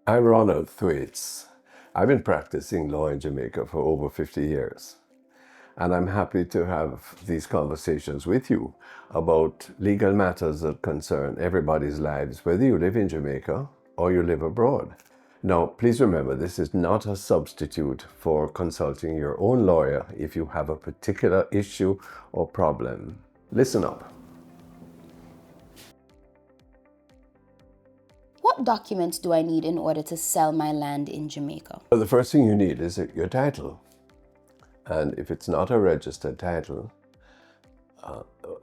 I'm Ronald Thwaites. I've been practicing law in Jamaica for over 50 years. And I'm happy to have these conversations with you about legal matters that concern everybody's lives, whether you live in Jamaica or you live abroad. Now, please remember, this is not a substitute for consulting your own lawyer if you have a particular issue or problem. Listen up. What documents do I need in order to sell my land in Jamaica? Well, the first thing you need is your title. And if it's not a registered title,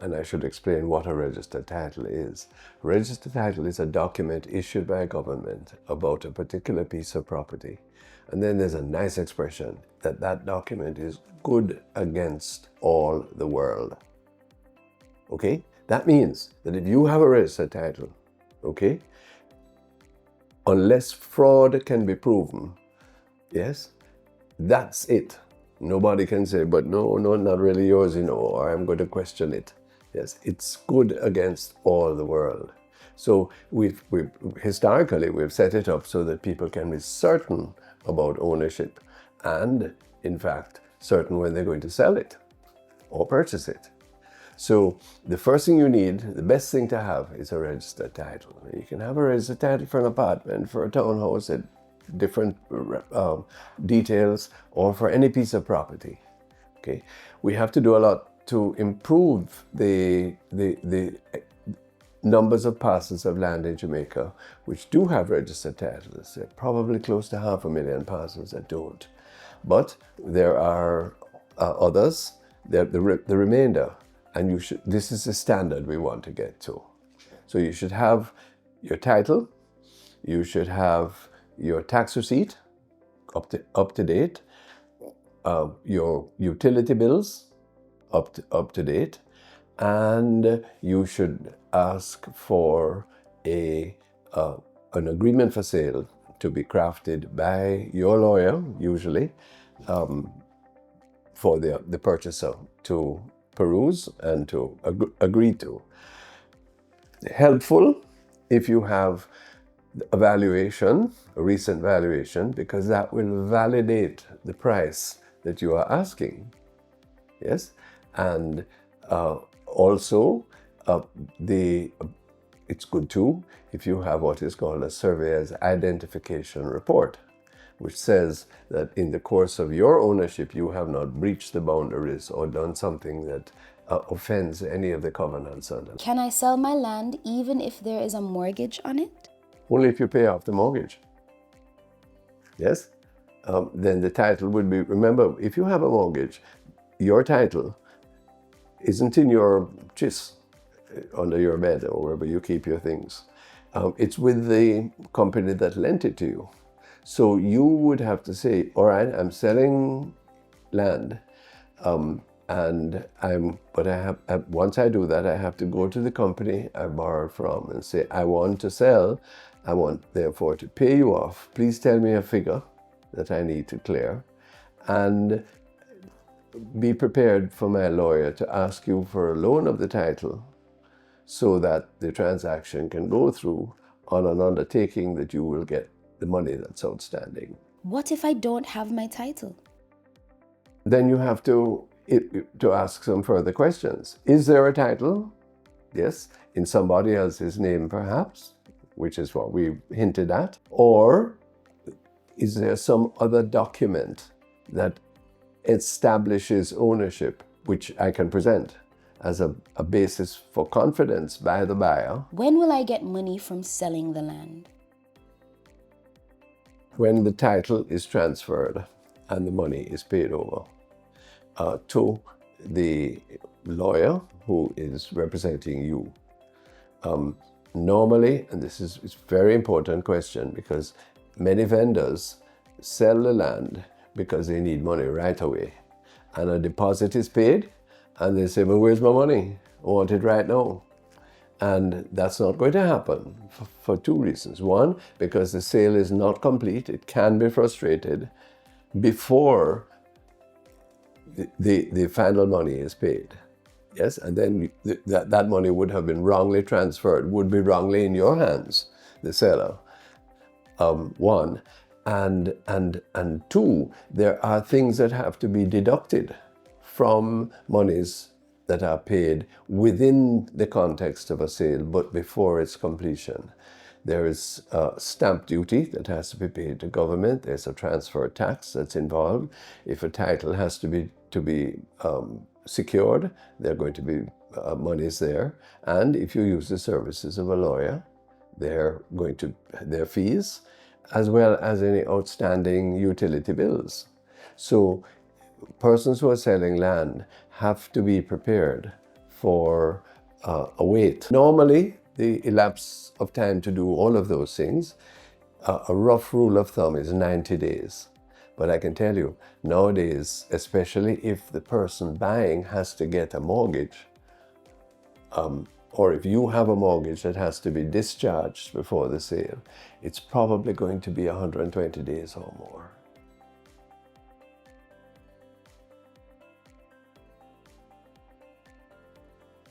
and I should explain what a registered title is. A registered title is a document issued by a government about a particular piece of property. And then there's a nice expression that that document is good against all the world. Okay? That means that if you have a registered title, okay, unless fraud can be proven, yes, that's it. Nobody can say, but no, not really yours, or I'm going to question it. Yes, it's good against all the world. So we've historically set it up so that people can be certain about ownership and, in fact, certain when they're going to sell it or purchase it. So the first thing you need, the best thing to have, is a registered title. You can have a registered title for an apartment, for a townhouse, at different details, or for any piece of property. Okay, we have to do a lot to improve the numbers of parcels of land in Jamaica which do have registered titles. There are probably close to 500,000 parcels that don't, but there are others. The remainder. And this is the standard we want to get to. So you should have your title, you should have your tax receipt up to date, your utility bills up to date, and you should ask for an agreement for sale to be crafted by your lawyer, usually, for the purchaser to peruse and to agree to. Helpful if you have a valuation, a recent valuation, because that will validate the price that you are asking. Yes, and also it's good too if you have what is called a surveyor's identification report, which says that in the course of your ownership, you have not breached the boundaries or done something that offends any of the covenants on it. Can I sell my land even if there is a mortgage on it? Only if you pay off the mortgage. Yes? Then the title would be, remember, if you have a mortgage, your title isn't in your chest, under your bed, or wherever you keep your things. It's with the company that lent it to you. So you would have to say, all right, I'm selling land, once I do that, I have to go to the company I borrowed from and say, I want to sell. I want, therefore, to pay you off. Please tell me a figure that I need to clear, and be prepared for my lawyer to ask you for a loan of the title so that the transaction can go through on an undertaking that you will get the money that's outstanding. What if I don't have my title? Then you have to ask some further questions. Is there a title? Yes, in somebody else's name perhaps, which is what we hinted at. Or is there some other document that establishes ownership, which I can present as a basis for confidence by the buyer? When will I get money from selling the land? When the title is transferred and the money is paid over to the lawyer who is representing you. Normally, and this is a very important question, because many vendors sell the land because they need money right away. And a deposit is paid, and they say, well, where's my money? I want it right now. And that's not going to happen for two reasons. One, because the sale is not complete. It can be frustrated before the final money is paid. Yes, and then that money would have been wrongly transferred, would be wrongly in your hands, the seller. one. And two, there are things that have to be deducted from monies that are paid within the context of a sale, but before its completion. There is stamp duty that has to be paid to government. There's a transfer tax that's involved. If a title has to be secured, there are going to be monies there. And if you use the services of a lawyer, their fees, as well as any outstanding utility bills. So persons who are selling land have to be prepared for a wait. Normally, the elapse of time to do all of those things, a rough rule of thumb is 90 days. But I can tell you, nowadays, especially if the person buying has to get a mortgage, or if you have a mortgage that has to be discharged before the sale, it's probably going to be 120 days or more.